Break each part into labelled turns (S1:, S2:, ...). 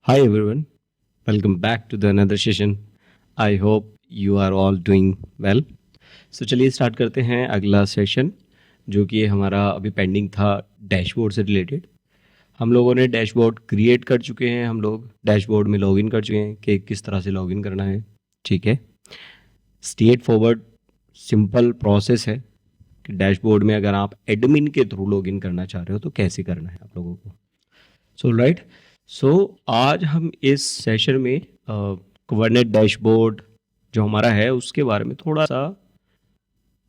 S1: Hi everyone, welcome back to the another session. I hope you are all doing well. So चलिए start करते हैं अगला session जो कि हमारा अभी पेंडिंग था डैशबोर्ड से रिलेटेड। हम लोगों ने डैशबोर्ड क्रिएट कर चुके हैं, हम लोग डैशबोर्ड में लॉगिन कर चुके हैं कि किस तरह से लॉगिन करना है। ठीक है, स्ट्रेट फॉरवर्ड सिंपल प्रोसेस है कि डैशबोर्ड में अगर आप एडमिन के थ्रू लॉगिन करना चाह रहे हो तो कैसे करना है आप लोगों को। सो राइट, सो आज हम इस सेशन में कुबरनेट डैशबोर्ड जो हमारा है उसके बारे में थोड़ा सा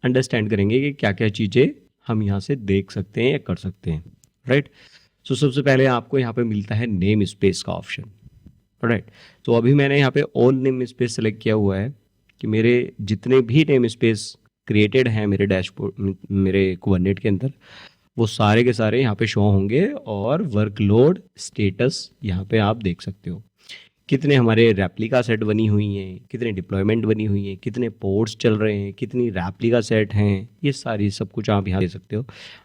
S1: अंडरस्टैंड करेंगे कि क्या क्या चीज़ें हम यहाँ से देख सकते हैं या कर सकते हैं। राइट, सो सबसे पहले आपको यहाँ पे मिलता है नेम स्पेस का ऑप्शन। राइट, तो अभी मैंने यहाँ पे ऑल नेम स्पेस सेलेक्ट किया हुआ है कि मेरे जितने भी नेम स्पेस क्रिएटेड हैं मेरे डैशबोर्ड मेरे कुबरनेट के अंदर वो सारे के सारे यहाँ पे शो होंगे और वर्कलोड स्टेटस यहाँ पे आप देख सकते हो। कितने हमारे रेप्लिका सेट बनी हुई हैं, कितने डिप्लॉयमेंट बनी हुई हैं, कितने पोर्ट्स चल रहे हैं, कितनी रेप्लिका सेट हैं, ये सारी सब कुछ आप यहाँ देख सकते हो।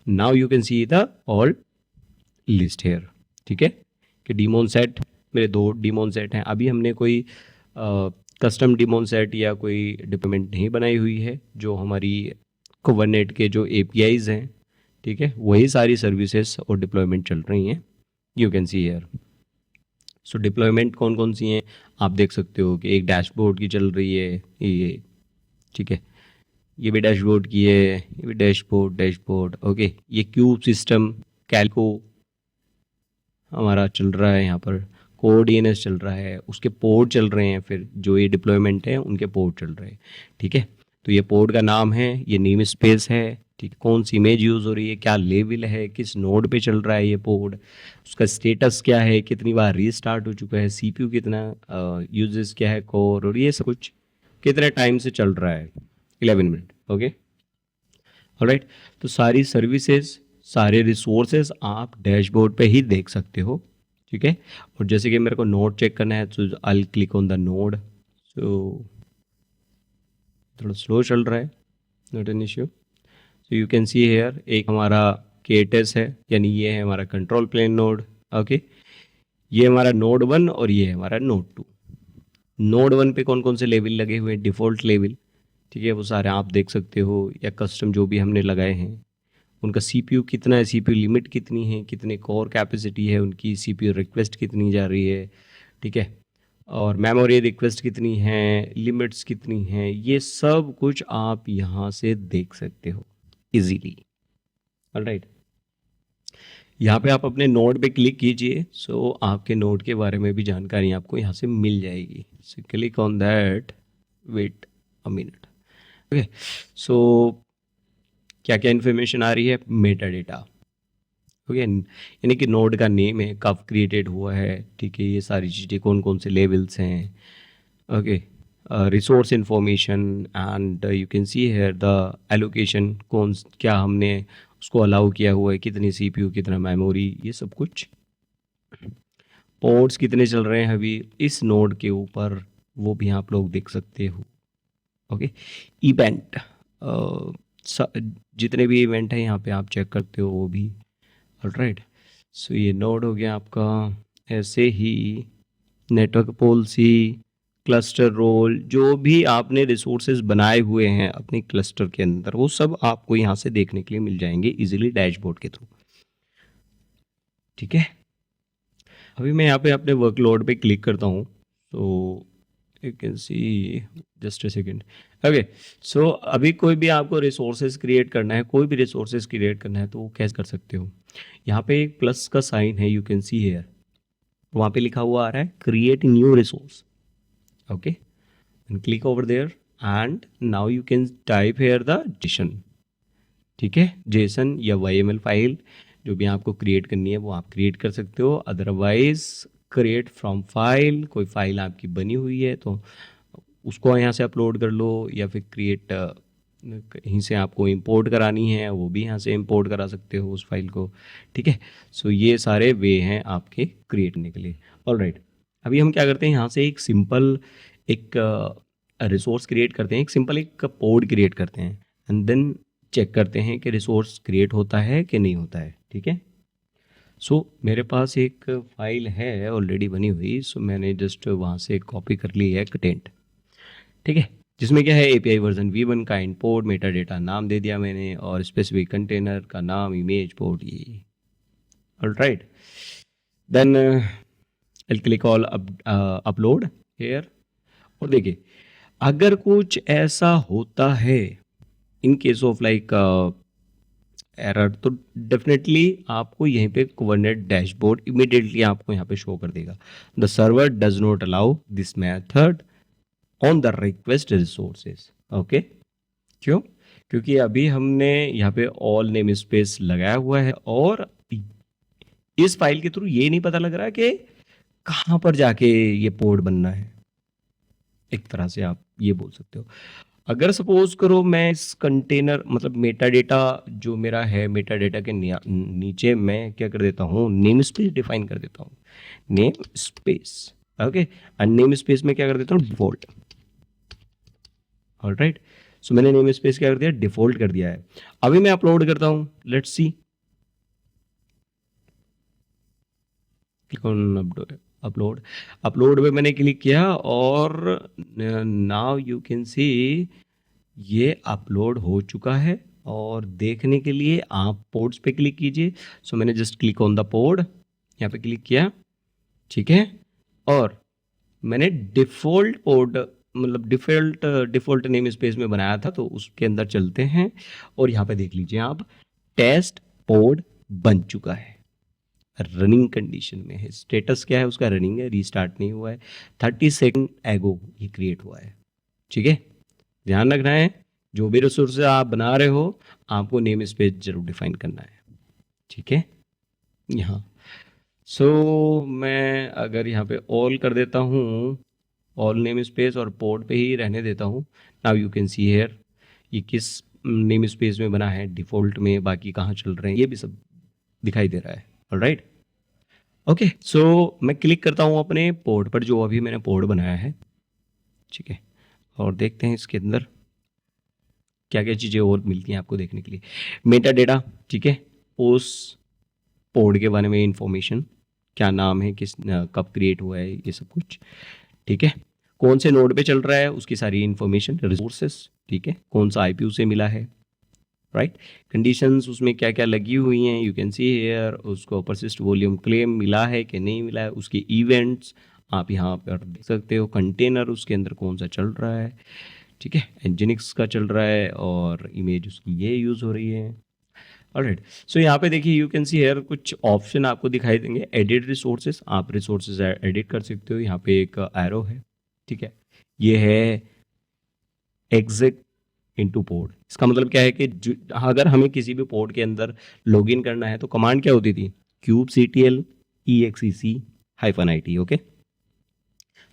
S1: Now you can see the all list here. ठीक है, कि डीमोन सेट मेरे 2 डीमोन सेट हैं। अभी हमने कोई कस्टम डीमोन सेट या कोई डिप्लॉयमेंट नहीं बनाई हुई है, जो हमारी कुबरनेट के जो APIs हैं, ठीक है, वही सारी सर्विसेज और डिप्लॉयमेंट चल रही हैं। You can see here. So deployment कौन कौन सी हैं आप देख सकते हो कि एक डैशबोर्ड की चल रही है ये। ठीक है, ये भी डैशबोर्ड की है, ये भी डैशबोर्ड। ओके, ये क्यूब सिस्टम कैलको हमारा चल रहा है, यहाँ पर कोर DNS चल रहा है, उसके पोर्ट चल रहे हैं, फिर जो ये डिप्लॉयमेंट है उनके पोर्ट चल रहे हैं। ठीक है, तो ये पोर्ट का नाम है, ये नेम स्पेस है। ठीक, कौन सी इमेज यूज़ हो रही है, क्या लेवल है, किस नोड पे चल रहा है ये पोर्ट, उसका स्टेटस क्या है, कितनी बार रीस्टार्ट हो चुका है, CPU कितना यूजेस क्या है कोर, और ये सब कुछ कितने टाइम से चल रहा है, 11 मिनट। ओके, ऑलराइट, तो सारी सर्विसेज सारे रिसोर्सेज आप डैशबोर्ड पे ही देख सकते हो। ठीक है, और जैसे कि मेरे को नोड चेक करना है तो I click on the node. So थोड़ा स्लो चल रहा है, not an issue. So you can see here एक हमारा केटेस है, यानी ये है हमारा कंट्रोल प्लेन नोड। ओके, ये हमारा नोड 1 और ये है हमारा नोड 2। नोड 1 पे कौन कौन से लेवल लगे हुए हैं, डिफ़ॉल्ट लेवल। ठीक है, वो सारे आप देख सकते हो, या कस्टम जो भी हमने लगाए हैं उनका CPU कितना है, CPU लिमिट कितनी है, कितने कोर कैपेसिटी है उनकी, CPU रिक्वेस्ट कितनी जा रही है। ठीक है, और मेमोरी रिक्वेस्ट कितनी है, लिमिट्स कितनी हैं, ये सब कुछ आप यहाँ से देख सकते हो इजीली। ऑलराइट, यहाँ पे आप अपने नोड पे क्लिक कीजिए, सो आपके नोड के बारे में भी जानकारी आपको यहाँ से मिल जाएगी। So click on that, wait a minute. Okay, so क्या क्या इन्फॉर्मेशन आ रही है, मेटा डेटा। ओके, यानी कि नोड का नेम है, कब क्रिएटेड हुआ है। ठीक है, ये सारी चीज़ें कौन कौन से लेवल्स हैं। Okay, resource information and you can see here the allocation, कौन क्या हमने उसको अलाउ किया हुआ है, कितनी CPU, कितना मेमोरी, ये सब कुछ। पोर्ट्स कितने चल रहे हैं अभी इस नोड के ऊपर, वो भी आप लोग देख सकते हो। ओके, इवेंट, जितने भी इवेंट हैं यहाँ पे आप चेक करते हो वो भी। ऑलराइट, सो ये नोड हो गया आपका। ऐसे ही नेटवर्क पॉलिसी, क्लस्टर रोल, जो भी आपने रिसोर्सेज बनाए हुए हैं अपनी क्लस्टर के अंदर, वो सब आपको यहाँ से देखने के लिए मिल जाएंगे इजीली डैशबोर्ड के थ्रू। ठीक है, अभी मैं यहाँ पे अपने वर्कलोड पे क्लिक करता हूँ, तो you can see, just a second. Okay, so अभी कोई भी आपको रिसोर्सेज क्रिएट करना है, कोई भी रिसोर्सेज क्रिएट करना है तो वो कैसे कर सकते हो। यहाँ पे एक प्लस का साइन है, यू कैन सी हेयर, वहाँ पे लिखा हुआ आ रहा है create new resource. Okay, and click over there and now you can type here the JSON. ठीक है, जेसन या YML फाइल जो भी आपको क्रिएट करनी है वो आप क्रिएट कर सकते हो। अदरवाइज क्रिएट फ्रॉम फाइल, कोई फाइल आपकी बनी हुई है तो उसको यहाँ से अपलोड कर लो, या फिर क्रिएट कहीं से आपको इंपोर्ट करानी है वो भी यहाँ से इंपोर्ट करा सकते हो उस फाइल को। ठीक है, सो ये सारे वे हैं आपके क्रिएट करने के लिए। ऑलराइट, अभी हम क्या करते हैं, यहाँ से एक सिंपल एक रिसोर्स क्रिएट करते हैं, एक सिंपल एक पोड क्रिएट करते हैं एंड देन चेक करते हैं कि रिसोर्स क्रिएट होता है कि नहीं होता है। ठीक है, सो मेरे पास एक फाइल है ऑलरेडी बनी हुई, सो मैंने जस्ट वहाँ से कॉपी कर ली है कंटेंट, ठीक है, जिसमें क्या है एपीआई वर्जन V1 का इंपोर्ट, मेटा डेटा नाम दे दिया मैंने, और स्पेसिफिक कंटेनर का नाम इमेज पोर्ट ये। Alright, then I click all upload here. और देखिए, अगर कुछ ऐसा होता है in case of like error, तो डेफिनेटली आपको यहीं पे कुबरनेट डैशबोर्ड इमीडिएटली आपको यहाँ पे शो कर देगा, the server does not allow this method on the request resources. Okay, क्यों? क्योंकि अभी हमने यहाँ पे ऑल नेम स्पेस लगाया हुआ है, और इस फाइल के थ्रू ये नहीं पता लग रहा कि कहाँ पर जाके ये पोर्ट बनना है। एक तरह से आप ये बोल सकते हो, अगर सपोज करो मैं इस कंटेनर मतलब मेटा डेटा जो मेरा है, मेटा डेटा के नीचे मैं क्या कर देता हूँ, नेम स्पेस डिफाइन कर देता हूँ, name space. Okay, and name space में क्या कर देता हूँ, डिफॉल्ट। ऑलराइट, सो मैंने नेम स्पेस क्या कर दिया, डिफॉल्ट कर दिया है। अभी मैं अपलोड करता हूँ, let's see, click on upload. Upload पे मैंने क्लिक किया और नाउ यू कैन सी ये अपलोड हो चुका है। और देखने के लिए आप पोर्ट्स पे क्लिक कीजिए। सो मैंने just click on the port, यहाँ पे क्लिक किया, ठीक है, और मैंने डिफ़ॉल्ट पोर्ट मतलब डिफ़ॉल्ट नेम स्पेस में बनाया था, तो उसके अंदर चलते हैं और यहाँ पे देख लीजिए आप, टेस्ट पोर्ट बन चुका है, रनिंग कंडीशन में है। स्टेटस क्या है उसका, रनिंग है, रीस्टार्ट नहीं हुआ है, 30 सेकंड एगो ये क्रिएट हुआ है। ठीक है, ध्यान रखना है, जो भी रिसोर्स आप बना रहे हो आपको नेम स्पेस जरूर डिफाइन करना है। ठीक है, यहाँ सो मैं अगर यहाँ पे ऑल कर देता हूँ, ऑल नेम स्पेस, और पोर्ट पे ही रहने देता हूँ। Now you can see here ये किस नेम स्पेस में बना है, डिफ़ॉल्ट में, बाकी कहाँ चल रहे हैं ये भी सब दिखाई दे रहा है। ऑलराइट, ओके, सो मैं क्लिक करता हूँ अपने पोर्ट पर जो अभी मैंने पोर्ट बनाया है। ठीक है, और देखते हैं इसके अंदर क्या क्या चीज़ें और मिलती हैं आपको देखने के लिए। मेटा डेटा, ठीक है, उस पोर्ट के बारे में इंफॉर्मेशन, क्या नाम है, किस कब क्रिएट हुआ है, ये सब कुछ। ठीक है, कौन से नोड पे चल रहा है उसकी सारी इंफॉर्मेशन, रिसोर्सेस, ठीक है, कौन सा आईपी उसे मिला है, राइट, कंडीशंस उसमें क्या क्या लगी हुई हैं, यू कैन सी हेयर, उसको परसिस्ट वॉल्यूम क्लेम मिला है कि नहीं मिला है, उसके इवेंट्स आप यहाँ पर देख सकते हो, कंटेनर उसके अंदर कौन सा चल रहा है, ठीक है, एनजिनिक्स का चल रहा है, और इमेज उसकी ये यूज़ हो रही है। ऑलराइट, सो यहाँ पे देखिए, यू कैन सी हेयर कुछ ऑप्शन आपको दिखाई देंगे, एडिट रिसोर्सेज, आप रिसोर्सेज एडिट कर सकते हो। यहाँ पे एक एरो है, ठीक है, ये है एग्जिट इनटू पोर्ट। इसका मतलब क्या है कि अगर हमें किसी भी पोर्ट के अंदर लॉगिन करना है तो कमांड क्या होती थी, kubectl exec-it। ओके,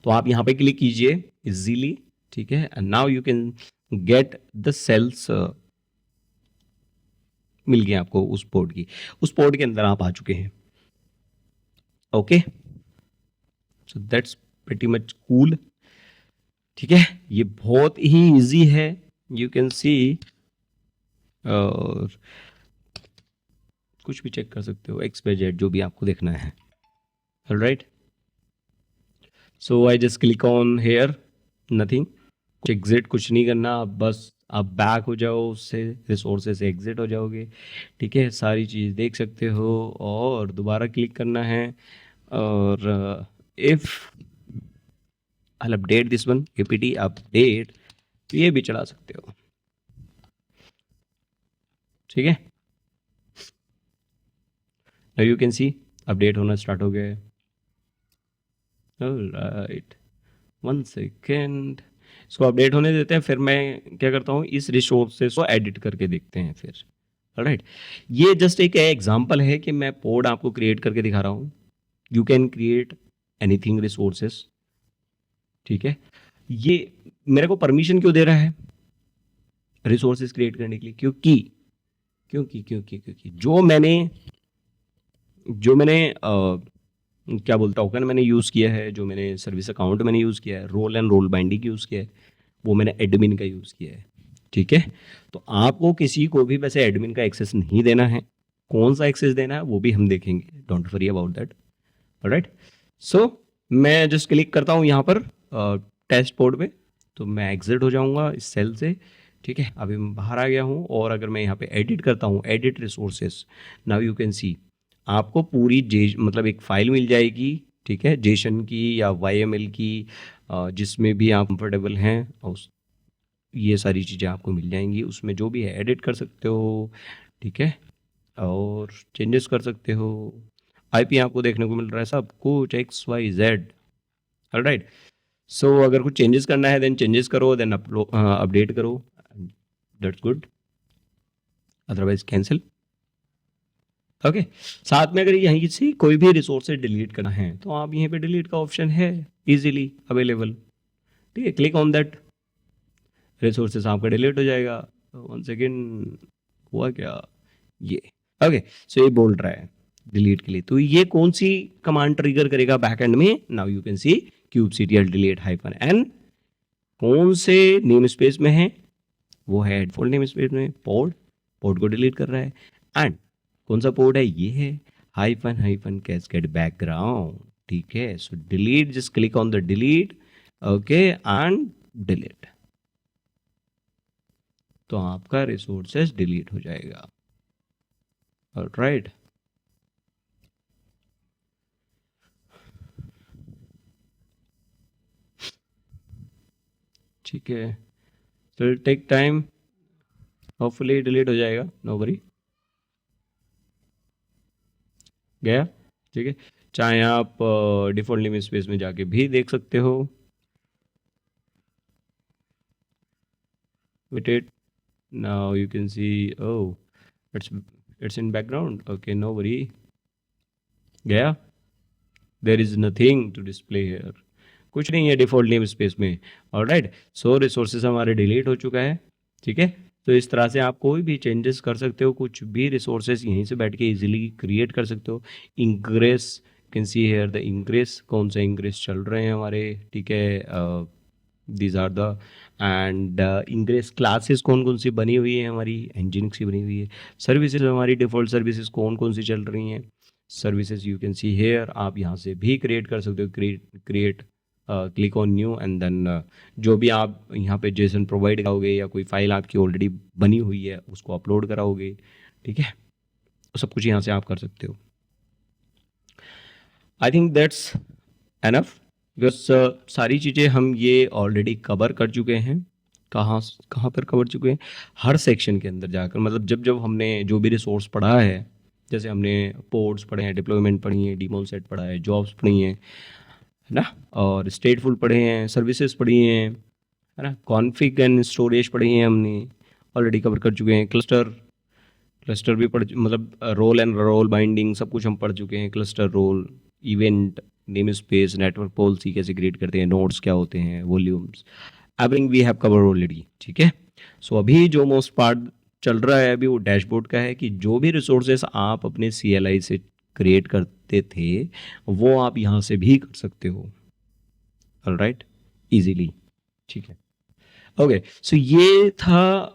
S1: तो आप यहाँ पे क्लिक कीजिए इजीली, ठीक है, and now you can get the cells, मिल गया आपको उस पोर्ट की, उस पोर्ट के अंदर आप आ चुके हैं। Okay, so that's pretty much cool. ठीक है, ये बहुत ही इजी है, यू कैन सी, और कुछ भी चेक कर सकते हो, XYZ जो भी आपको देखना है। Alright, so I just click on here, nothing, exit कुछ नहीं करना, आप बस आप बैक हो जाओ, उससे रिसोर्सेज से एग्जिट हो जाओगे। ठीक है, सारी चीज़ देख सकते हो, और दोबारा क्लिक करना है, और if I update this one apt update, तो ये भी चला सकते हो। ठीक है, now you can C update होना स्टार्ट हो गया है। ऑलराइट, 1 सेकेंड, इसको अपडेट होने देते हैं, फिर मैं क्या करता हूँ, इस रिसोर्सेस को एडिट करके देखते हैं फिर। ऑलराइट, ये जस्ट एक एग्जांपल है कि मैं पोर्ट आपको क्रिएट करके दिखा रहा हूँ, you can create anything resources. ठीक है, ये मेरे को परमिशन क्यों दे रहा है रिसोर्सेज क्रिएट करने के लिए, क्योंकि क्योंकि क्योंकि क्योंकि जो मैंने क्या बोलता टोकन मैंने यूज़ किया है, जो मैंने सर्विस अकाउंट मैंने यूज़ किया है, role and role binding use किया है, वो मैंने एडमिन का यूज़ किया है। ठीक है, तो आपको किसी को भी वैसे एडमिन का एक्सेस नहीं देना है। कौन सा एक्सेस देना है वो भी हम देखेंगे, don't worry about that. Alright, so मैं जस्ट क्लिक करता हूँ यहाँ पर टेस्ट पोर्ट पे, तो मैं एग्जिट हो जाऊँगा इस सेल से। ठीक है, अभी मैं बाहर आ गया हूँ और अगर मैं यहाँ पे एडिट करता हूँ, edit resources, now you can सी आपको पूरी जे मतलब एक फाइल मिल जाएगी। ठीक है, जेसन की या YML की, जिसमें भी आप कंफर्टेबल हैं, उस ये सारी चीज़ें आपको मिल जाएंगी। उसमें जो भी है एडिट कर सकते हो। ठीक है, और चेंजेस कर सकते हो। IP आपको देखने को मिल रहा है सब कुछ XYZ। ऑलराइट, सो अगर कुछ चेंजेस करना है देन चेंजेस करो, देन अपडेट करो, that's good, otherwise cancel. Okay, साथ में अगर यहीं से कोई भी रिसोर्सेज डिलीट करना है तो आप यहीं पे डिलीट का ऑप्शन है इजीली अवेलेबल। ठीक है, क्लिक ऑन दैट, रिसोर्सेज आपका डिलीट हो जाएगा। वन सेकेंड, हुआ क्या ये? ओके, सो ये बोल रहा है डिलीट के लिए, तो ये कौन सी कमांड ट्रिगर करेगा बैकएंड में? Now you can C kubectl delete -n, कौन से नेम स्पेस में है? वो है डिफॉल्ट नेम स्पेस में, पोर्ट को डिलीट कर रहा है। एंड कौन सा पोर्ट है? ये है --- कैस्केड बैकग्राउंड। ठीक है, so delete, just click on the delete, okay, and delete, तो आपका रिसोर्सेज डिलीट हो जाएगा। ऑलराइट, ठीक है, तो टेक टाइम, होपफुली डिलीट हो जाएगा, नो वरी। गया? ठीक है, चाहे आप डिफॉल्ट नेम स्पेस में जाके भी देख सकते हो। Wait it, now you can see, oh, it's in background, okay, no worry। गया? There is nothing to display here, कुछ नहीं है डिफॉल्ट नेम स्पेस में। ऑलराइट, सो रिसोर्सेज हमारे डिलीट हो चुका है। ठीक है, तो इस तरह से आप कोई भी चेंजेस कर सकते हो, कुछ भी रिसोर्सेज यहीं से बैठ के इजीली क्रिएट कर सकते हो। Ingress, can see here the ingress, कौन सा इंग्रेस चल रहे हैं हमारे। ठीक है, these are the and ingress classes कौन कौन सी बनी हुई है हमारी, एंजिनिक्स की बनी हुई है। सर्विसेज हमारी डिफॉल्ट सर्विसेज कौन कौन सी चल रही हैं, services you can see here, आप यहाँ से भी क्रिएट कर सकते हो। Create, click on new and then जो भी आप यहाँ पे जेसन प्रोवाइड कराओगे या कोई फाइल आपकी ऑलरेडी बनी हुई है उसको अपलोड कराओगे। ठीक है, तो सब कुछ यहाँ से आप कर सकते हो। I think that's enough, because सारी चीज़ें हम ये ऑलरेडी कवर कर चुके हैं। कहाँ कहाँ पर कवर चुके हैं? हर सेक्शन के अंदर जाकर, मतलब जब जब हमने जो भी रिसोर्स पढ़ा है, जैसे हमने पोर्ट्स पढ़े हैं, डिप्लॉयमेंट पढ़ी है, डीमोन सेट पढ़ा है, जॉब्स पढ़ी हैं, है ना, और स्टेटफुल पढ़े हैं, सर्विसेज पढ़ी हैं, है ना, कॉन्फ़िग एंड स्टोरेज पढ़ी हैं, हमने ऑलरेडी कवर कर चुके हैं। क्लस्टर भी पढ़, मतलब रोल एंड रोल बाइंडिंग सब कुछ हम पढ़ चुके हैं। Cluster role, event, name space, network policy कैसे क्रिएट करते हैं, नोड्स क्या होते हैं, volumes, everything we have cover already. ठीक है, सो अभी जो मोस्ट पार्ट चल रहा है अभी वो डैशबोर्ड का है, कि जो भी रिसोर्सेस आप अपने CLI से क्रिएट करते थे वो आप यहाँ से भी कर सकते हो। Alright, easily. ठीक है, ओके, सो ये था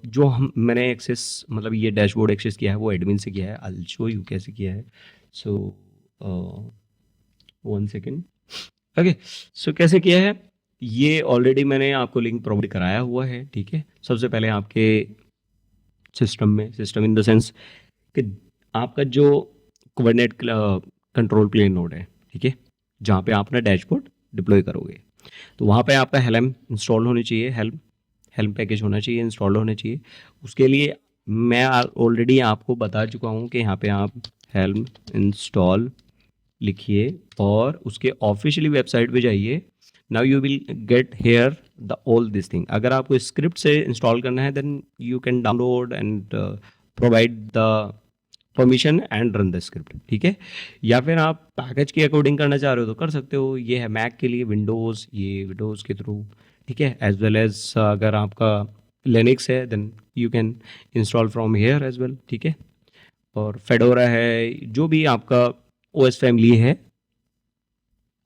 S1: जो मैंने एक्सेस, मतलब ये डैशबोर्ड एक्सेस किया है वो एडमिन से किया है। आई विल शो यू कैसे किया है। सो वन सेकेंड, ओके, सो कैसे किया है ये ऑलरेडी मैंने आपको लिंक प्रोवाइड कराया हुआ है। ठीक है, सबसे पहले आपके सिस्टम में, सिस्टम इन द सेंस कि आपका जो कुबरनेट कंट्रोल प्लेन नोड है, ठीक है, जहाँ पे आप अपना डैशबोर्ड डिप्लॉय करोगे, तो वहाँ पे आपका हेल्म इंस्टॉल होनी चाहिए, हेल्म पैकेज होना चाहिए, इंस्टॉल होने चाहिए। उसके लिए मैं ऑलरेडी आपको बता चुका हूँ कि यहाँ पे आप हेल्म इंस्टॉल लिखिए और उसके ऑफिशियली वेबसाइट पे जाइए। Now you will get here the all this thing. अगर आपको स्क्रिप्ट से इंस्टॉल करना है then you can download and provide the permission and run the script. ठीक है, या फिर आप पैकेज के अकॉर्डिंग करना चाह रहे हो तो कर सकते हो। ये है मैक के लिए, विंडोज़, ये विंडोज़ के थ्रू। ठीक है, एज वेल एज अगर आपका लिनक्स है then you can install from here as well. ठीक है, और फेडोरा है, जो भी आपका OS फैमिली है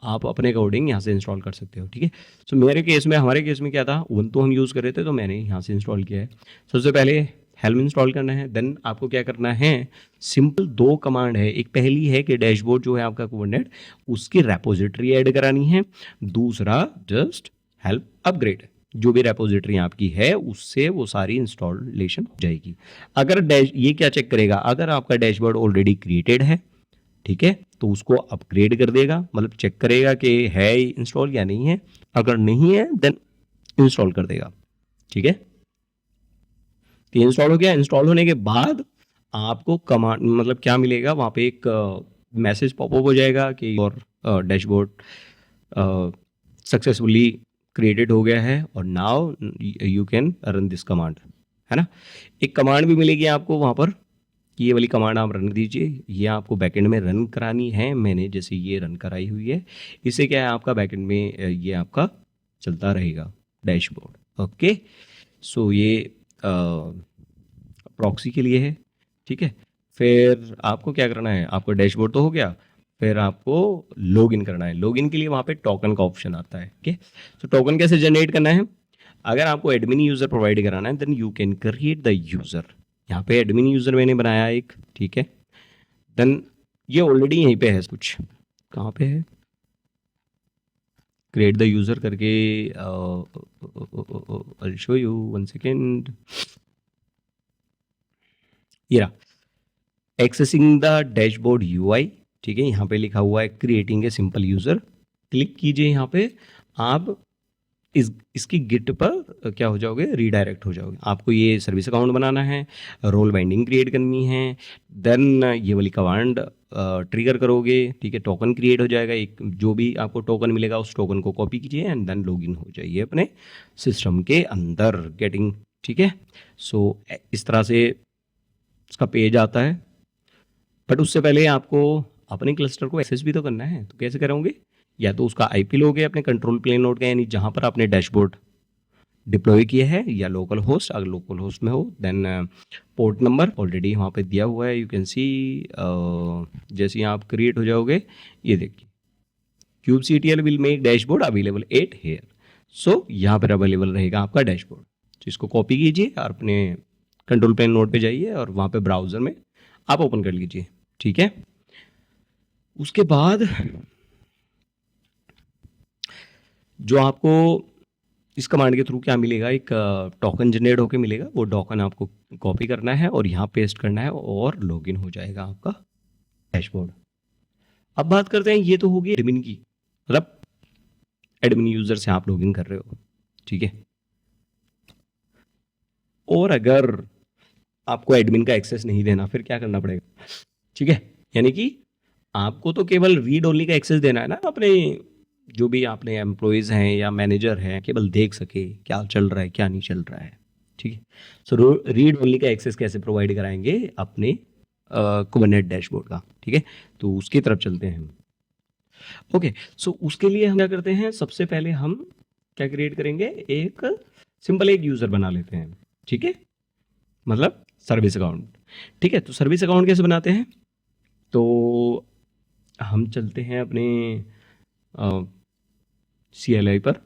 S1: आप अपने अकॉर्डिंग यहाँ से इंस्टॉल कर सकते हो। ठीक है, सो मेरे केस में, हमारे केस में क्या था, उबंटू हम यूज़ कर रहे थे तो मैंने यहाँ से इंस्टॉल किया है। सबसे पहले हेल्म इंस्टॉल करना है। देन आपको क्या करना है, सिंपल दो कमांड है। एक पहली है कि डैशबोर्ड जो है आपका कुबरनेट उसकी रेपोजिटरी ऐड करानी है। दूसरा जस्ट हेल्प अपग्रेड, जो भी रेपोजिटरी आपकी है उससे वो सारी इंस्टॉलेशन हो जाएगी। अगर डैश ये क्या चेक करेगा, अगर आपका डैशबोर्ड ऑलरेडी क्रिएटेड है, ठीक है, तो उसको अपग्रेड कर देगा, मतलब चेक करेगा कि है इंस्टॉल या नहीं है। अगर नहीं है देन इंस्टॉल कर देगा, ठीक है। तो इंस्टॉल हो गया। इंस्टॉल होने के बाद आपको कमांड मतलब क्या मिलेगा, वहाँ पे एक मैसेज पॉपअप हो जाएगा कि और डैशबोर्ड सक्सेसफुली क्रिएटेड हो गया है और now you can run this command, है ना। एक कमांड भी मिलेगी आपको वहाँ पर कि ये वाली कमांड आप रन दीजिए, ये आपको बैकएंड में रन करानी है। मैंने जैसे ये रन कराई हुई है, इससे क्या है आपका बैकएंड में ये आपका चलता रहेगा डैशबोर्ड। ओके, सो ये प्रॉक्सी के लिए है, ठीक है। फिर आपको क्या करना है, आपको डैशबोर्ड तो हो गया, फिर आपको लॉगिन करना है। लॉगिन के लिए वहाँ पे टोकन का ऑप्शन आता है, ओके। तो टोकन कैसे जनरेट करना है, अगर आपको एडमिन यूज़र प्रोवाइड कराना है then you can create the user. यहाँ पे एडमिन यूज़र मैंने बनाया एक, ठीक है। देन ये ऑलरेडी यहीं पे है, कुछ कहाँ पे है, क्रिएट द यूज़र करके I show you, one second. ये रहा, एक्सेसिंग द डैशबोर्ड यूआई, ठीक है। यहाँ पे लिखा हुआ है creating a simple user, click कीजिए यहाँ पे। आप इसकी गिट पर क्या हो जाओगे, रीडायरेक्ट हो जाओगे। आपको ये सर्विस अकाउंट बनाना है, रोल बाइंडिंग क्रिएट करनी है, देन ये वाली कमांड ट्रिगर करोगे, ठीक है। टोकन क्रिएट हो जाएगा, एक जो भी आपको टोकन मिलेगा उस टोकन को कॉपी कीजिए एंड देन लॉगिन हो जाइए अपने सिस्टम के अंदर, गेटिंग, ठीक है। सो इस तरह से इसका पेज आता है। बट उससे पहले आपको अपने क्लस्टर को एक्सेस भी तो करना है, तो कैसे करोगे, या तो उसका आईपी लोगे अपने कंट्रोल प्लेन नोड का, यानी जहाँ पर आपने डैशबोर्ड डिप्लॉय किया है, या लोकल होस्ट, अगर लोकल होस्ट में हो देन पोर्ट नंबर ऑलरेडी वहाँ पे दिया हुआ है, यू कैन सी। जैसे ही आप क्रिएट हो जाओगे, ये देखिए kubectl will make dashboard available at here. So यहाँ पर अवेलेबल रहेगा आपका डैशबोर्ड। तो इसको कॉपी कीजिए और अपने कंट्रोल प्लेन नोड पे जाइए और वहाँ पे ब्राउज़र में आप ओपन कर लीजिए, ठीक है। उसके बाद जो आपको इस कमांड के थ्रू क्या मिलेगा, एक टोकन जनरेट होकर मिलेगा, वो टोकन आपको कॉपी करना है और यहाँ पेस्ट करना है और लॉगिन हो जाएगा आपका डैशबोर्ड। अब बात करते हैं, ये तो होगी एडमिन की, मतलब एडमिन यूजर से आप लॉगिन कर रहे हो, ठीक है। और अगर आपको एडमिन का एक्सेस नहीं देना, फिर क्या करना पड़ेगा, ठीक है। यानी कि आपको तो केवल रीड ओनली का एक्सेस देना है ना, अपने जो भी आपने एम्प्लॉयज़ हैं या मैनेजर हैं केवल देख सके क्या चल रहा है क्या नहीं चल रहा है, ठीक है। सो रीड ओनली का एक्सेस कैसे प्रोवाइड कराएंगे अपने कुबरनेट डैशबोर्ड का, ठीक है। तो उसकी तरफ चलते हैं हम। ओके, सो उसके लिए हम क्या करते हैं, सबसे पहले हम क्या क्रिएट करेंगे, एक सिंपल एक यूज़र बना लेते हैं, ठीक है, मतलब सर्विस अकाउंट, ठीक है। तो सर्विस अकाउंट कैसे बनाते हैं, तो हम चलते हैं अपने CLI पर,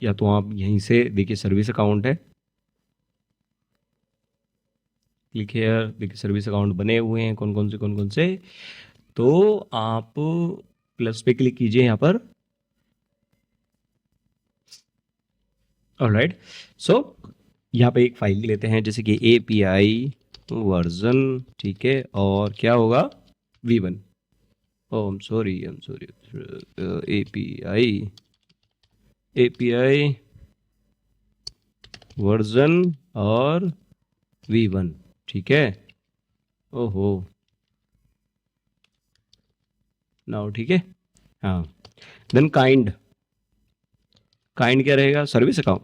S1: या तो आप यहीं से देखिए सर्विस अकाउंट है, क्लिक हियर, देखिए सर्विस अकाउंट बने हुए हैं कौन कौन से। तो आप प्लस पे क्लिक कीजिए यहाँ पर, ऑलराइट। सो यहाँ पे एक फाइल लेते हैं जैसे कि API वर्जन, ठीक है, और क्या होगा V1, I am sorry API version और V1, ठीक है। ओहो नाउ, ठीक है, हाँ। देन काइंड क्या रहेगा, service account,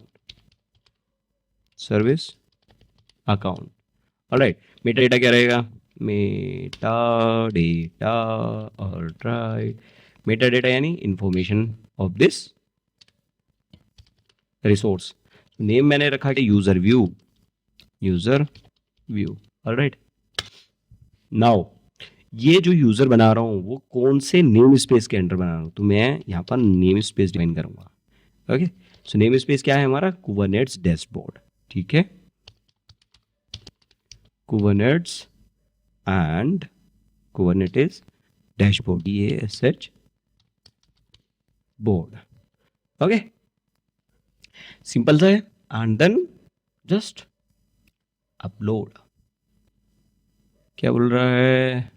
S1: alright. Metadata क्या रहेगा, metadata, alright. Metadata यानी information of this resource. Name मैंने रखा है यूजर व्यू, ऑलराइट। नाउ ये जो यूजर बना रहा हूँ वो कौन से नेम स्पेस के अंडर बना रहा हूँ, तो मैं यहाँ पर नेम स्पेस डिफाइन करूँगा, ओके। सो नेम स्पेस क्या है हमारा, कुबरनेट्स डैशबोर्ड, ठीक है। Kubernetes and Kubernetes dashboard, DASH board. Okay, simple सा है. And then just upload. क्या बोल रहा है?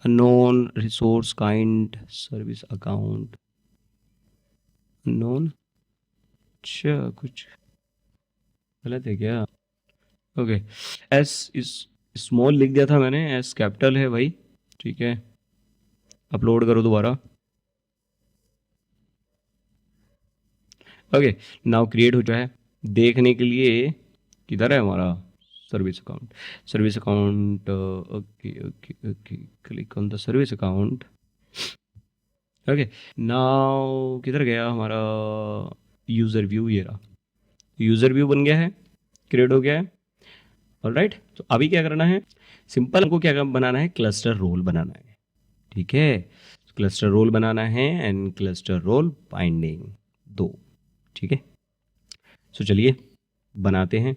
S1: Unknown resource kind service account unknown. अच्छा, कुछ गलत है क्या? ओके, एस इस स्मॉल लिख दिया था मैंने, एस कैपिटल है भाई. ठीक है, अपलोड करो दोबारा. ओके, नाउ क्रिएट हो जाए. देखने के लिए किधर है हमारा service account? Service account. Okay okay okay, click on the service account. Okay, now किधर गया हमारा यूज़र व्यू? ये रहा, यूज़र व्यू बन गया है, क्रिएट हो गया है. ऑलराइट, तो अभी क्या करना है? सिंपल हमको क्या बनाना है? क्लस्टर रोल बनाना है. ठीक है, क्लस्टर रोल बनाना है एंड क्लस्टर रोल बाइंडिंग 2. ठीक है, सो चलिए बनाते हैं.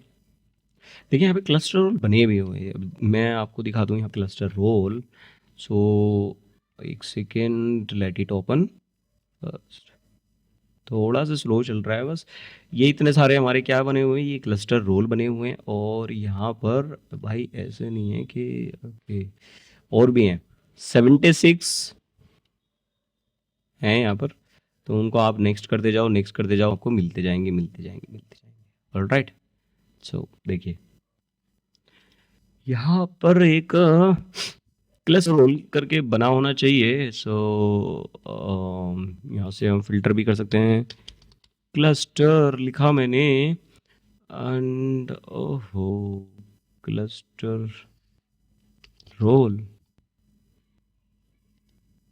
S1: देखिए यहाँ पे क्लस्टर रोल बने हुए हैं. अब मैं आपको दिखा दूँ यहाँ क्लस्टर रोल. सो एक सेकेंड, लेट इट ओपन. थोड़ा सा स्लो चल रहा है बस. ये इतने सारे हमारे क्या बने हुए हैं? ये क्लस्टर रोल बने हुए हैं. और यहाँ पर भाई ऐसे नहीं है कि ओके, और भी हैं 76 हैं यहाँ पर. तो उनको आप नेक्स्ट करते जाओ, नेक्स्ट करते जाओ, आपको मिलते जाएंगे मिलते जाएंगे मिलते जाएंगे. ऑलराइट, सो देखिए यहाँ पर एक क्लस्टर रोल करके बना होना चाहिए. सो यहाँ से हम फिल्टर भी कर सकते हैं. क्लस्टर लिखा मैंने एंड ओहो, cluster role,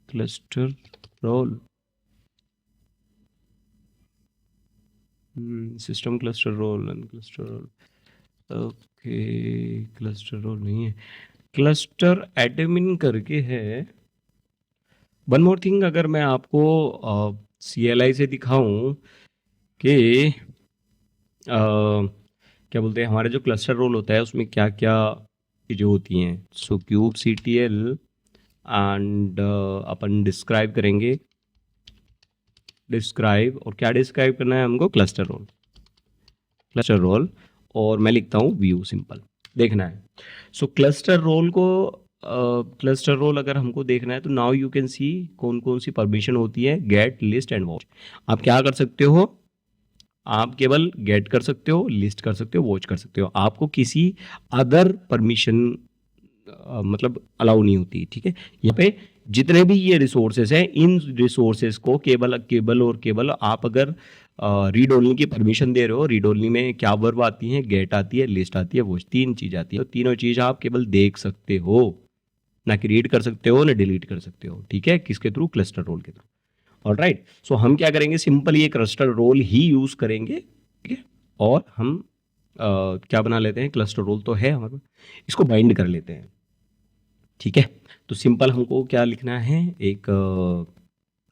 S1: cluster role, system cluster role and cluster role. Okay, cluster role नहीं है, क्लस्टर एडमिन करके है. वन मोर थिंग, अगर मैं आपको CLI से दिखाऊं कि क्या बोलते हैं हमारे जो क्लस्टर रोल होता है उसमें क्या क्या चीज़ें होती हैं. सो क्यूब CTL एंड अपन डिस्क्राइब करेंगे. डिस्क्राइब, और क्या डिस्क्राइब करना है हमको? Cluster role, cluster role. और मैं लिखता हूँ व्यू, सिंपल देखना है. सो क्लस्टर रोल को, क्लस्टर रोल अगर हमको देखना है तो नाउ यू कैन सी कौन कौन सी परमिशन होती है. Get, list and watch. आप क्या कर सकते हो? आप केवल गेट कर सकते हो, लिस्ट कर सकते हो, वॉच कर सकते हो. आपको किसी अदर परमिशन मतलब अलाउ नहीं होती. ठीक है, यहाँ पे जितने भी ये रिसोर्सेज हैं, इन रिसोर्सेज को केवल केवल और केवल आप अगर रीड ओनली की परमिशन दे रहे हो. रीड ओनली में क्या वर्ब आती है? गेट आती है, लिस्ट आती है, वॉच, 3 चीज़ आती है. तो तीनों चीज़ आप केवल देख सकते हो, ना कि रीड कर सकते हो ना डिलीट कर सकते हो. ठीक है, किसके थ्रू? क्लस्टर रोल के थ्रू. ऑलराइट, सो हम क्या करेंगे? सिंपल ये क्लस्टर रोल ही यूज करेंगे. ठीक है, और हम क्या बना लेते हैं? क्लस्टर रोल तो है हमारे पास, इसको बाइंड कर लेते हैं. ठीक है, तो सिंपल हमको क्या लिखना है? एक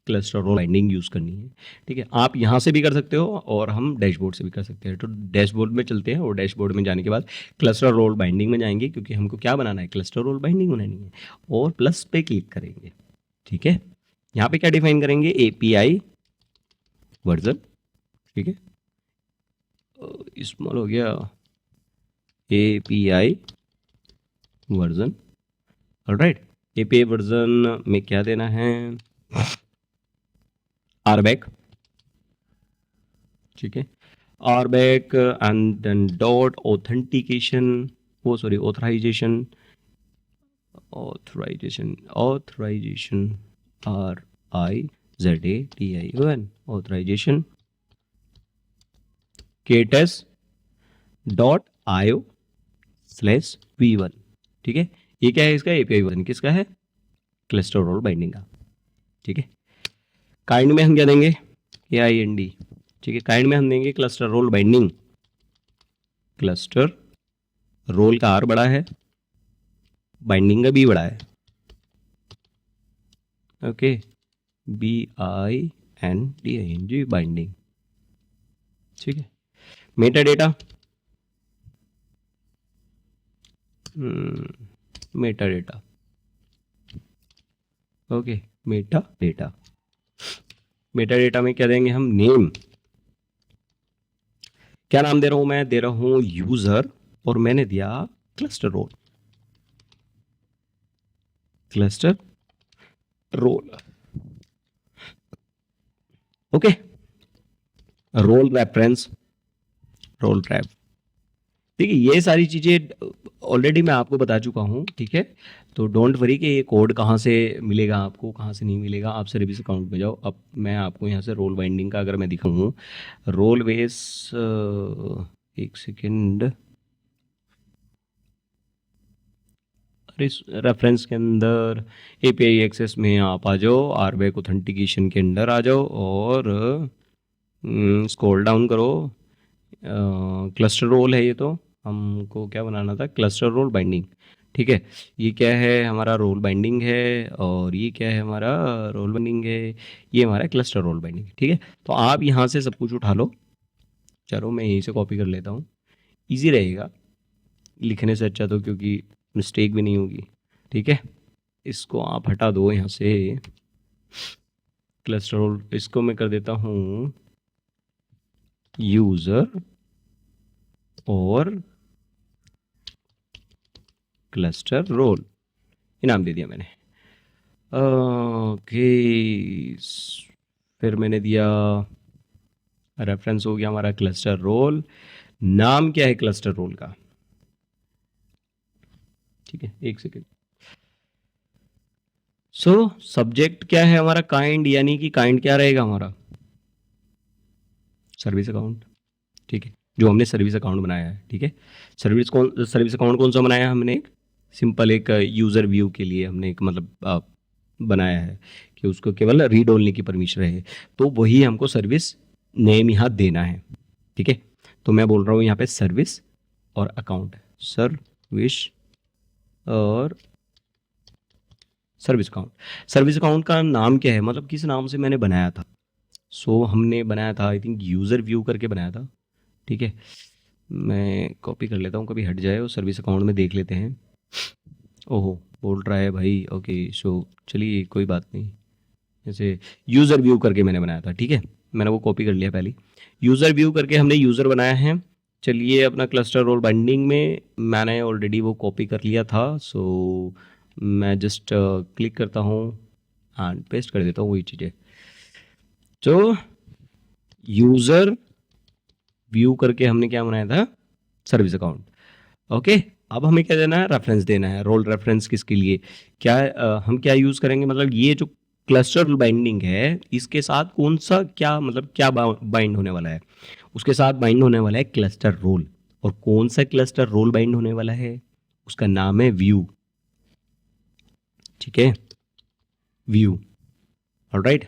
S1: क्लस्टर रोल बाइंडिंग यूज़ करनी है. ठीक है, आप यहाँ से भी कर सकते हो और हम डैशबोर्ड से भी कर सकते हैं. तो डैशबोर्ड में चलते हैं और डैशबोर्ड में जाने के बाद क्लस्टर रोल बाइंडिंग में जाएंगे, क्योंकि हमको क्या बनाना है? क्लस्टर रोल बाइंडिंग बनानी है. और प्लस पे क्लिक करेंगे. ठीक है, यहाँ पे क्या डिफाइन करेंगे? API version. ठीक है, स्मॉल हो गया, API version. Alright, API version में क्या देना है? RBAC. ठीक है, RBAC and then dot authentication, वो sorry authorization, authorization, authorization, RIZATION, authorization, KTest.io/v1. ठीक है, ये क्या है? इसका API वर्जन. किसका है? क्लस्टर रोल बाइंडिंग का. ठीक है, काइंड में हम क्या देंगे? KIND. ठीक है, काइंड में हम देंगे cluster role binding. Cluster role का R बड़ा है, बाइंडिंग का B बड़ा है. Okay, BINDING, binding. ठीक है, metadata metadata. Okay, metadata. Metadata में क्या देंगे हम? नेम। क्या नाम दे रहा हूं मैं? दे रहा हूं यूजर, और मैंने दिया cluster role. Cluster role. Okay, role reference, role रैप। देखिए ये सारी चीज़ें ऑलरेडी मैं आपको बता चुका हूँ, ठीक है। तो डोंट वरी कि ये कोड कहाँ से मिलेगा आपको, कहाँ से नहीं मिलेगा। आप सर्विस अकाउंट में जाओ। अब मैं आपको यहाँ से रोल बाइंडिंग का अगर मैं दिखाऊँ, रोल बेस, एक सेकेंड, रेफरेंस के अंदर एपीआई एक्सेस में आप आ जाओ, आरबैक ऑथेंटिकेशन के अंदर आ जाओ और स्क्रॉल डाउन करो। क्लस्टर रोल है ये, तो हमको क्या बनाना था? क्लस्टर रोल बाइंडिंग, ठीक है। ये क्या है? हमारा रोल बाइंडिंग है, और ये क्या है? हमारा रोल बाइंडिंग है। ये हमारा क्लस्टर रोल बाइंडिंग, ठीक है। तो आप यहाँ से सब कुछ उठा लो। चलो मैं यहीं से कॉपी कर लेता हूँ, ईजी रहेगा लिखने से अच्छा, तो क्योंकि मिस्टेक भी नहीं होगी, ठीक है। इसको आप हटा दो यहाँ से, क्लस्टर रोल। इसको मैं कर देता हूँ यूज़र और क्लस्टर रोल, इनाम दे दिया मैंने। ओके, फिर मैंने दिया, रेफरेंस हो गया हमारा क्लस्टर रोल। नाम क्या है क्लस्टर रोल का? ठीक है, एक सेकेंड। सो सब्जेक्ट क्या है हमारा? काइंड, यानी कि काइंड क्या रहेगा हमारा? सर्विस अकाउंट, ठीक है, जो हमने सर्विस अकाउंट बनाया है, ठीक है। सर्विस अकाउंट कौन सा बनाया है हमने? एक सिंपल एक यूज़र व्यू के लिए हमने एक मतलब बनाया है कि उसको केवल रीड ओनली की परमिशन रहे, तो वही हमको सर्विस नेम यहाँ देना है, ठीक है। तो मैं बोल रहा हूँ यहाँ पे सर्विस और अकाउंट, सर्विस और सर्विस अकाउंट। सर्विस अकाउंट का नाम क्या है, मतलब किस नाम से मैंने बनाया था? सो हमने बनाया था, आई थिंक यूज़र व्यू करके बनाया था, ठीक है। मैं कॉपी कर लेता हूँ, कभी हट जाए, और सर्विस अकाउंट में देख लेते हैं। ओहो, बोल रहा है भाई। ओके, सो चलिए कोई बात नहीं। जैसे यूज़र व्यू करके मैंने बनाया था, ठीक है। मैंने वो कॉपी कर लिया पहले। यूज़र व्यू करके हमने यूज़र बनाया है। चलिए अपना क्लस्टर रोल बाइंडिंग में मैंने ऑलरेडी वो कॉपी कर लिया था, सो मैं जस्ट क्लिक करता हूँ एंड पेस्ट कर देता हूँ वही चीज़ें। तो यूज़र व्यू करके हमने क्या बनाया था? Service account. ओके, अब हमें क्या देना है? रेफरेंस देना है। रोल रेफरेंस किसके लिए? क्या हम क्या यूज़ करेंगे? मतलब ये जो क्लस्टर बाइंडिंग है, इसके साथ कौन सा क्या मतलब क्या बाइंड होने वाला है? उसके साथ बाइंड होने वाला है क्लस्टर रोल। और कौन सा क्लस्टर रोल बाइंड होने वाला है? उसका नाम है व्यू, ठीक है, व्यू। ऑलराइट,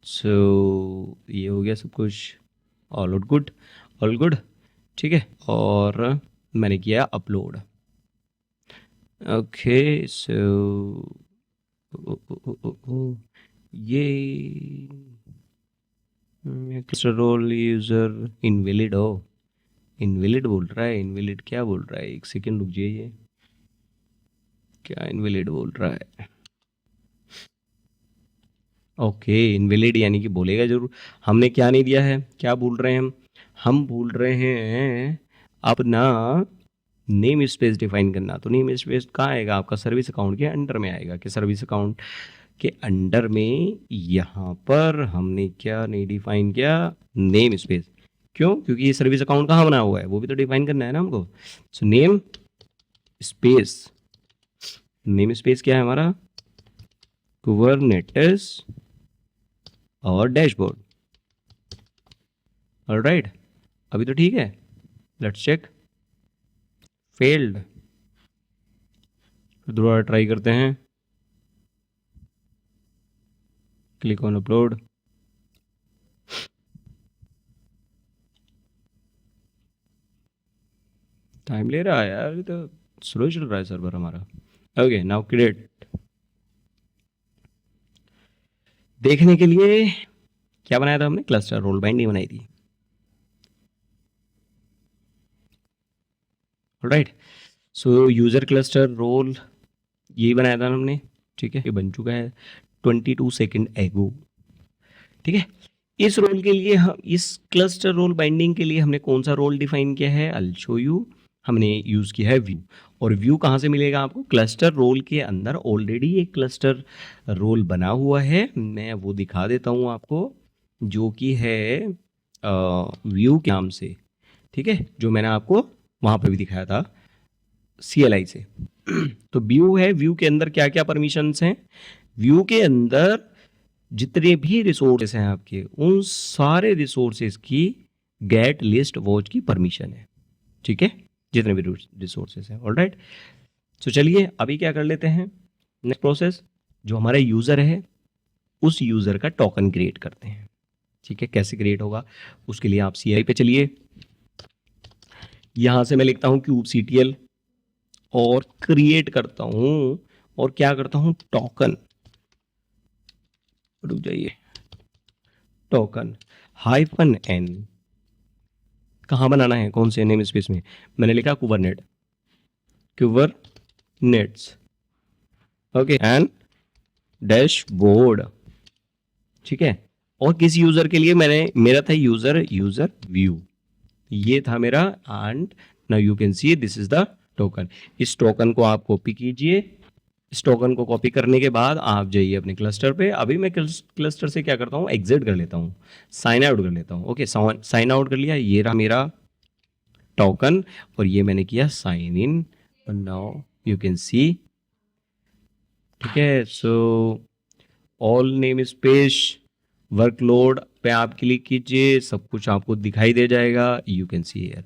S1: सो ये हो गया सब कुछ। ऑल गुड, ऑल गुड, ठीक है। और मैंने किया अपलोड। ओके, सो ये क्लस्टर रोल यूज़र इनवैलिड हो, इनवैलिड बोल रहा है। इनवैलिड क्या बोल रहा है? एक सेकेंड रुक जाइए, ये क्या इनवैलिड बोल रहा है? ओके, इनवैलिड यानी कि बोलेगा जरूर। हमने क्या नहीं दिया है? क्या बोल रहे हैं हम बोल रहे हैं अपना नेम स्पेस डिफाइन करना। तो नेम स्पेस कहाँ आएगा? आपका सर्विस अकाउंट के अंडर में आएगा, कि सर्विस अकाउंट के अंडर में यहाँ पर हमने क्या नहीं डिफाइन किया? Name space. क्यों? क्योंकि ये सर्विस अकाउंट कहाँ बना हुआ है, वो भी तो डिफाइन करना है ना हमको। So name space, name space क्या है हमारा? कुबरनेटिस और डैशबोर्ड। ऑलराइट, अभी तो ठीक है। Let's check. फेल्ड, दोबारा ट्राई करते हैं। Click on upload. टाइम ले रहा है यार, ये तो स्लो चल रहा है सर्वर हमारा। Okay, now create. देखने के लिए क्या बनाया था हमने? क्लस्टर रोल बाइंडिंग बनाई थी। Right, so user cluster role ये बनाया था हमने, ठीक है, ये बन चुका है 22 सेकेंड एगो, ठीक है। इस रोल के लिए हम इस क्लस्टर रोल बाइंडिंग के लिए हमने कौन सा रोल डिफाइन किया है, आई विल शो यू। हमने यूज़ किया है व्यू। और व्यू कहाँ से मिलेगा आपको, क्लस्टर रोल के अंदर ऑलरेडी एक क्लस्टर रोल बना हुआ है, मैं वो दिखा देता हूँ आपको, जो कि है व्यू के नाम से, ठीक है, जो मैंने आपको वहाँ पर भी दिखाया था CLI से। तो व्यू है, व्यू के अंदर क्या क्या परमिशंस हैं, व्यू के अंदर जितने भी रिसोर्सेस हैं आपके, उन सारे रिसोर्सेस की गेट लिस्ट वॉच की परमिशन है, ठीक है, जितने भी रिसोर्सेस हैं। ऑलराइट, सो चलिए अभी क्या कर लेते हैं, नेक्स्ट प्रोसेस, जो हमारा यूज़र है उस यूज़र का टोकन क्रिएट करते हैं, ठीक है। कैसे क्रिएट होगा, उसके लिए आप CLI पे चलिए, यहाँ से मैं लिखता हूँ kubectl और क्रिएट करता हूँ, और क्या करता हूँ, टोकन, रुक जाइए, टोकन -n कहाँ बनाना है, कौन से नेम स्पेस में, मैंने लिखा कुबरनेट्स, ओके, एंड डैशबोर्ड, ठीक है। और किस यूजर के लिए, मेरा था यूजर व्यू, ये था मेरा, and now you can see this is the token. इस टोकन को आप कॉपी कीजिए, इस टोकन को कॉपी करने के बाद आप जाइए अपने क्लस्टर पे। अभी मैं क्लस्टर से क्या करता हूँ, एग्जिट कर लेता हूँ, साइन आउट कर लेता हूँ, ओके, साइन आउट कर लिया, ये रहा मेरा टोकन, और ये मैंने किया sign in, now you can see, ठीक है। So all name space workload पे आप क्लिक कीजिए, सब कुछ आपको दिखाई दे जाएगा, you can see here.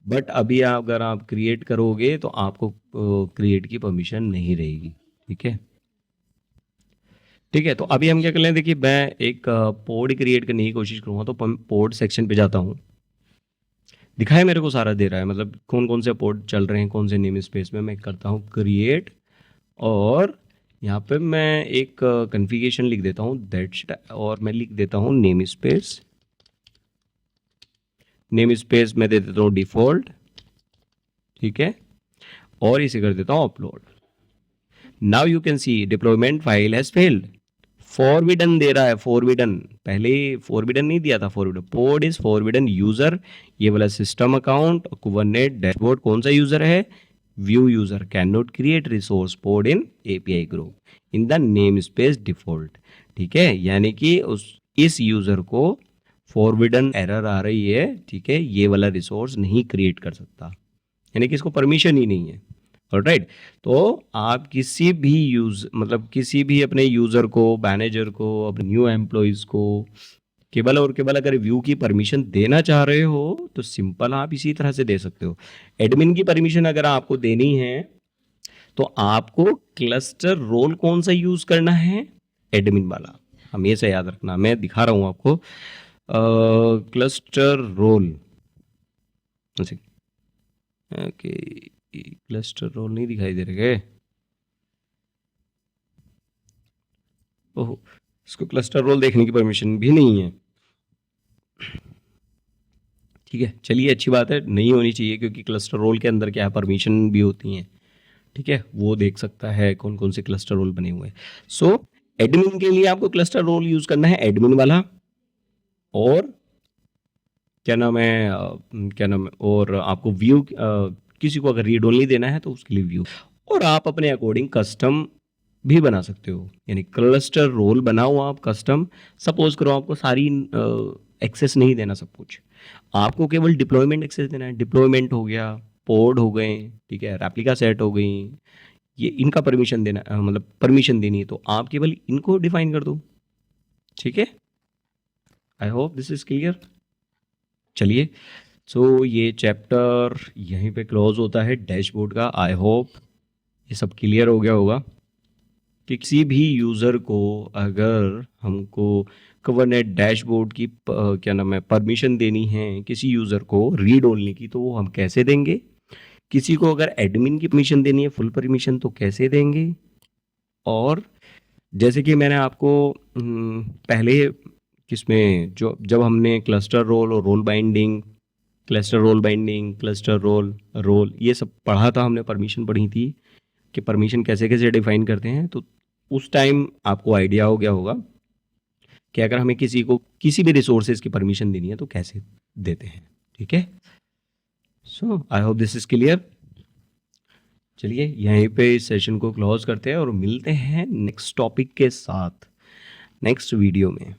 S1: But अभी अगर आप क्रिएट करोगे तो आपको क्रिएट की परमिशन नहीं रहेगी, ठीक है, ठीक है। तो अभी हम क्या कर लें, देखिए मैं एक पोड क्रिएट करने की कोशिश करूँगा, तो पोड सेक्शन पे जाता हूँ, दिखाए मेरे को सारा दे रहा है, मतलब कौन कौन से पोड चल रहे हैं, कौन से नेम स्पेस में, मैं करता हूँ क्रिएट, और यहाँ पे मैं एक कन्फिगरेशन लिख देता हूँ दैट्स, और मैं लिख देता हूँ नेम स्पेस मैं दे देता हूँ डिफॉल्ट, ठीक है, और इसे कर देता हूँ upload. Now you can see deployment file has failed, forbidden दे रहा है, फॉरबिडन, पहले फॉरबिडन नहीं दिया था, forbidden, pod is forbidden user, ये वाला सिस्टम अकाउंट, कुबरनेट डैशबोर्ड कौन सा यूजर है, view user, can not create resource pod in API group in the namespace default, ठीक है, यानी कि इस यूजर को फॉरबिडन एरर आ रही है, ठीक है, ये वाला रिसोर्स नहीं क्रिएट कर सकता, यानी कि इसको परमिशन ही नहीं है। ऑलराइट, तो आप किसी भी मतलब किसी भी अपने यूजर को, मैनेजर को, अपने न्यू एम्प्लॉयज को केवल और केवल अगर व्यू की परमिशन देना चाह रहे हो तो सिंपल आप इसी तरह से दे सकते हो। एडमिन की परमिशन अगर आपको देनी है तो आपको क्लस्टर रोल कौन सा यूज करना है, एडमिन वाला, हमेशा याद रखना, मैं दिखा रहा हूं आपको cluster role, okay, cluster role नहीं दिखाई दे रहे, ओह, इसको क्लस्टर रोल देखने की परमिशन भी नहीं है, ठीक है, चलिए अच्छी बात है, नहीं होनी चाहिए, क्योंकि क्लस्टर रोल के अंदर क्या है, परमिशन भी होती हैं, ठीक है, वो देख सकता है कौन कौन से क्लस्टर रोल बने हुए हैं। सो एडमिन के लिए आपको क्लस्टर रोल यूज करना है एडमिन वाला, और क्या नाम है, और आपको व्यू, किसी को अगर रीड ओनली देना है तो उसके लिए व्यू, और आप अपने अकॉर्डिंग कस्टम भी बना सकते हो, यानी क्लस्टर रोल बनाओ आप कस्टम, सपोज करो आपको सारी एक्सेस नहीं देना सब कुछ, आपको केवल डिप्लॉयमेंट एक्सेस देना है, डिप्लॉयमेंट हो गया, पोड हो गए, ठीक है, रेप्लिका सेट हो गई, ये इनका परमिशन देना, मतलब परमिशन देनी है, तो आप केवल इनको डिफाइन कर दो, ठीक है। आई होप दिस इज क्लियर। चलिए, सो ये चैप्टर यहीं पे क्लोज होता है डैशबोर्ड का। आई होप ये सब क्लियर हो गया होगा कि किसी भी यूज़र को अगर हमको कुबरनेट डैशबोर्ड की क्या नाम है, परमिशन देनी है किसी यूज़र को रीड ओनली की, तो वो हम कैसे देंगे, किसी को अगर एडमिन की परमिशन देनी है फुल परमिशन तो कैसे देंगे, और जैसे कि मैंने आपको पहले किसमें, जो जब हमने क्लस्टर रोल और role binding cluster role binding, cluster role ये सब पढ़ा था हमने, परमिशन पढ़ी थी कि परमिशन कैसे कैसे डिफाइन करते हैं। तो उस टाइम आपको आइडिया हो गया होगा कि अगर हमें किसी को किसी भी रिसोर्सेज की परमिशन देनी है तो कैसे देते हैं। ठीक है, so I hope this is clear. चलिए यहीं पे इस सेशन को क्लोज करते हैं और मिलते हैं नेक्स्ट टॉपिक के साथ नेक्स्ट वीडियो में।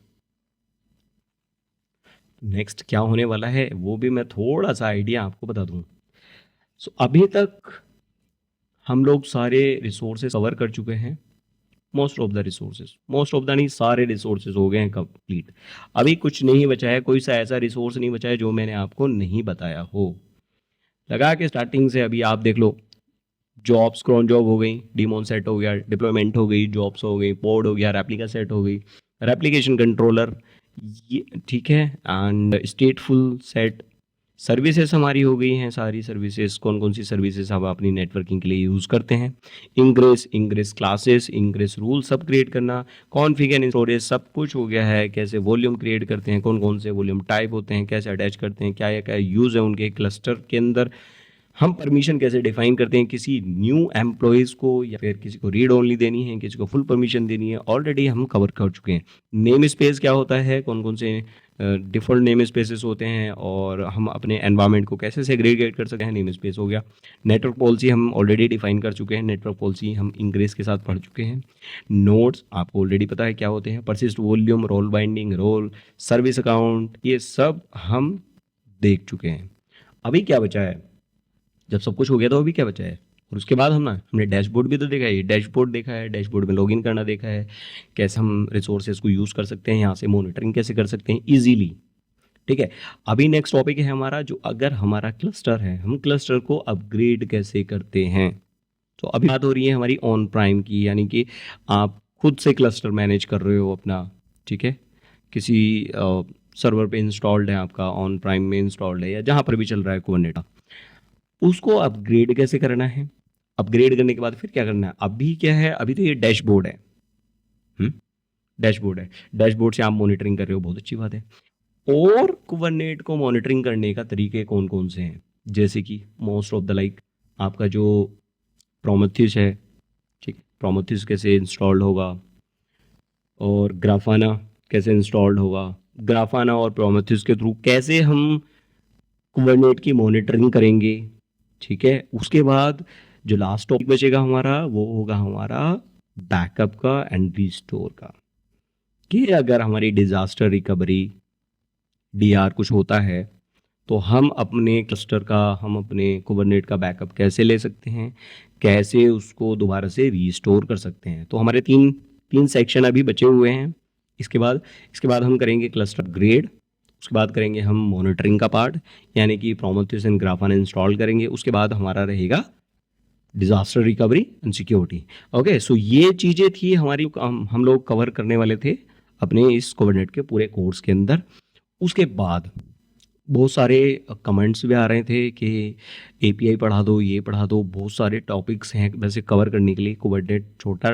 S1: नेक्स्ट क्या होने वाला है वो भी मैं थोड़ा सा आइडिया आपको बता दूं। सो अभी तक हम लोग सारे रिसोर्सेज कवर कर चुके हैं, most of the resources, most of the नहीं, सारे रिसोर्सेज हो गए हैं कंप्लीट। अभी कुछ नहीं बचा है, कोई सा ऐसा रिसोर्स नहीं बचा है जो मैंने आपको नहीं बताया हो। लगा के स्टार्टिंग से अभी आप देख लो, जॉब्स क्रॉन जॉब हो गई, डीमोन सेट हो गया, डिप्लॉयमेंट हो गई, जॉब्स हो गई, पोड हो गया, रेप्लिका सेट हो गई, रेप्लिकेशन कंट्रोलर, ये ठीक है, एंड स्टेटफुल सेट, सर्विसेज हमारी हो गई हैं सारी सर्विसेज। कौन कौन सी सर्विसेज हम अपनी नेटवर्किंग के लिए यूज़ करते हैं, इंग्रेस क्लासेस, इंग्रेस रूल सब क्रिएट करना, कॉन्फ़िगर एंड स्टोरेज सब कुछ हो गया है। कैसे वॉल्यूम क्रिएट करते हैं, कौन कौन से वॉल्यूम टाइप होते हैं, कैसे अटैच करते हैं, क्या क्या यूज़ है उनके क्लस्टर के अंदर, हम परमिशन कैसे डिफाइन करते हैं किसी न्यू एम्प्लॉयज़ को, या फिर किसी को रीड ओनली देनी है, किसी को फुल परमिशन देनी है, ऑलरेडी हम कवर कर चुके हैं। नेम स्पेस क्या होता है, कौन कौन से डिफ़ॉल्ट नेम स्पेसेस होते हैं, और हम अपने एनवायरनमेंट को कैसे सेग्रीगेट कर सकते हैं, नेम स्पेस हो गया। नेटवर्क पॉलिसी हम ऑलरेडी डिफाइन कर चुके हैं, नेटवर्क पॉलिसी हम इंग्रेस के साथ पढ़ चुके हैं। नोड्स आपको ऑलरेडी पता है क्या होते हैं, persist volume, role binding, role, service account, ये सब हम देख चुके हैं। अभी क्या बचा है, जब सब कुछ हो गया तो अभी क्या बचा है, और उसके बाद हमने डैशबोर्ड भी तो देखा है, ये डैशबोर्ड देखा है, डैशबोर्ड में लॉगिन करना देखा है, कैसे हम रिसोर्सेज को यूज़ कर सकते हैं, यहाँ से मॉनिटरिंग कैसे कर सकते हैं ईजीली। ठीक है, अभी नेक्स्ट टॉपिक है हमारा, जो अगर हमारा क्लस्टर है, हम क्लस्टर को अपग्रेड कैसे करते हैं। तो अभी बात हो रही है हमारी ऑन प्राइम की, यानी कि आप खुद से क्लस्टर मैनेज कर रहे हो अपना। ठीक है, किसी सर्वर पे इंस्टॉल्ड है आपका, ऑन प्राइम में इंस्टॉल्ड है, या जहाँ पर भी चल रहा है कुबरनेटिस, उसको अपग्रेड कैसे करना है। अपग्रेड करने के बाद फिर क्या करना है, अभी क्या है, अभी तो ये डैशबोर्ड है, डैशबोर्ड है, डैशबोर्ड से आप मॉनिटरिंग कर रहे हो, बहुत अच्छी बात है। और कुबरनेट को मॉनिटरिंग करने का तरीके कौन कौन से हैं, जैसे कि मोस्ट ऑफ द लाइक आपका जो प्रोमेथियस है, ठीक, प्रोमेथियस कैसे इंस्टॉल्ड होगा, और ग्राफाना कैसे इंस्टॉल्ड होगा, ग्राफाना और प्रोमेथियस के थ्रू कैसे हम कुबरनेट की मॉनिटरिंग करेंगे। ठीक है, उसके बाद जो लास्ट टॉपिक बचेगा हमारा, वो होगा हमारा बैकअप का एंड रिस्टोर का, कि अगर हमारी डिज़ास्टर रिकवरी डीआर कुछ होता है तो हम अपने क्लस्टर का, हम अपने कुबरनेट का बैकअप कैसे ले सकते हैं, कैसे उसको दोबारा से रीस्टोर कर सकते हैं। तो हमारे तीन सेक्शन अभी बचे हुए हैं। इसके बाद हम करेंगे क्लस्टर अपग्रेड, उसके बाद करेंगे हम मॉनिटरिंग का पार्ट, यानी कि प्रोमेथियस एंड ग्राफाना इंस्टॉल करेंगे। उसके बाद हमारा रहेगा disaster recovery and security. Okay, so ये चीज़ें थी हमारी, हम लोग कवर करने वाले थे अपने इस कुबरनेट के पूरे कोर्स के अंदर। उसके बाद बहुत सारे कमेंट्स भी आ रहे थे कि एपीआई पढ़ा दो, ये पढ़ा दो, बहुत सारे टॉपिक्स हैं वैसे कवर करने के लिए। कुबरनेट छोटा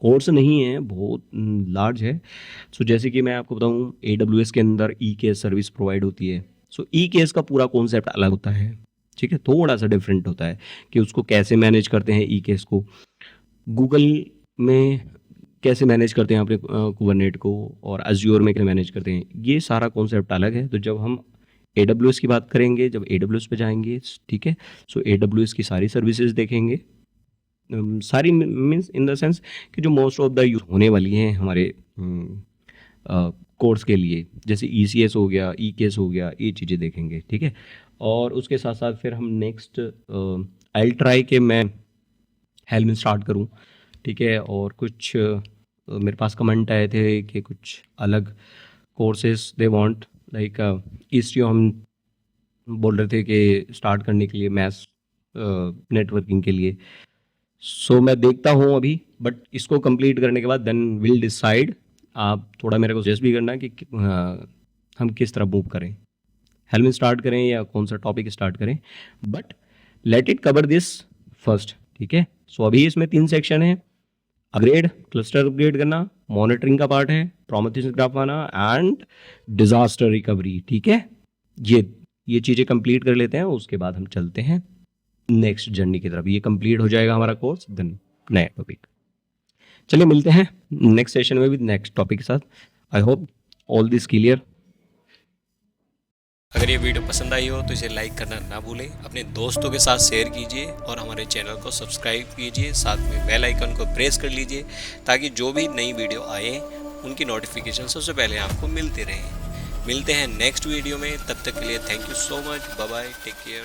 S1: कोर्स नहीं है, बहुत लार्ज है। सो जैसे कि मैं आपको बताऊं, AWS के अंदर ई केस सर्विस प्रोवाइड होती है। सो ई केस का पूरा कॉन्सेप्ट अलग होता है, ठीक है, थोड़ा सा डिफरेंट होता है कि उसको कैसे मैनेज करते हैं ई केस को, गूगल में कैसे मैनेज करते हैं अपने कुबरनेट को, और अज्योर में कैसे मैनेज करते हैं, ये सारा कॉन्सेप्ट अलग है। तो जब हम AWS की बात करेंगे, जब AWS पे जाएंगे, ठीक है, सो AWS की सारी सर्विसेज देखेंगे, सारी मीन्स इन द सेंस कि जो मोस्ट ऑफ द यूज होने वाली हैं हमारे कोर्स के लिए, जैसे ECS हो गया, ई केस हो गया, ये चीज़ें देखेंगे। ठीक है, और उसके साथ साथ फिर हम नेक्स्ट आई ट्राई के मैं हेल्म स्टार्ट करूं। ठीक है, और कुछ मेरे पास कमेंट आए थे कि कुछ अलग कोर्सेज दे वांट, लाइक ईस्टियो हम बोल रहे थे कि स्टार्ट करने के लिए मैथ्स नेटवर्किंग के लिए। सो मैं देखता हूँ अभी, बट इसको कंप्लीट करने के बाद देन विल डिसाइड। आप थोड़ा मेरे को सजेस्ट भी करना कि हम किस तरह मूव करें, हेल्म स्टार्ट करें या कौन सा टॉपिक स्टार्ट करें, but let it cover this first. ठीक है, सो अभी इसमें 3 सेक्शन है, अपग्रेड, क्लस्टर अपग्रेड करना, मॉनिटरिंग का पार्ट है, Prometheus Grafana and disaster recovery. ठीक है, ये ये चीज़ें कंप्लीट कर लेते हैं, उसके बाद हम चलते हैं नेक्स्ट जर्नी की तरफ। ये कंप्लीट हो जाएगा हमारा कोर्स, देन नया टॉपिक। चलिए मिलते हैं नेक्स्ट सेशन में भी नेक्स्ट टॉपिक के साथ। I hope all this clear.
S2: अगर ये वीडियो पसंद आई हो तो इसे लाइक करना ना भूलें, अपने दोस्तों के साथ शेयर कीजिए और हमारे चैनल को सब्सक्राइब कीजिए, साथ में बेल आइकन को प्रेस कर लीजिए ताकि जो भी नई वीडियो आए उनकी नोटिफिकेशन सबसे पहले आपको मिलते रहें। मिलते हैं नेक्स्ट वीडियो में, तब तक के लिए thank you so much, bye bye, take care.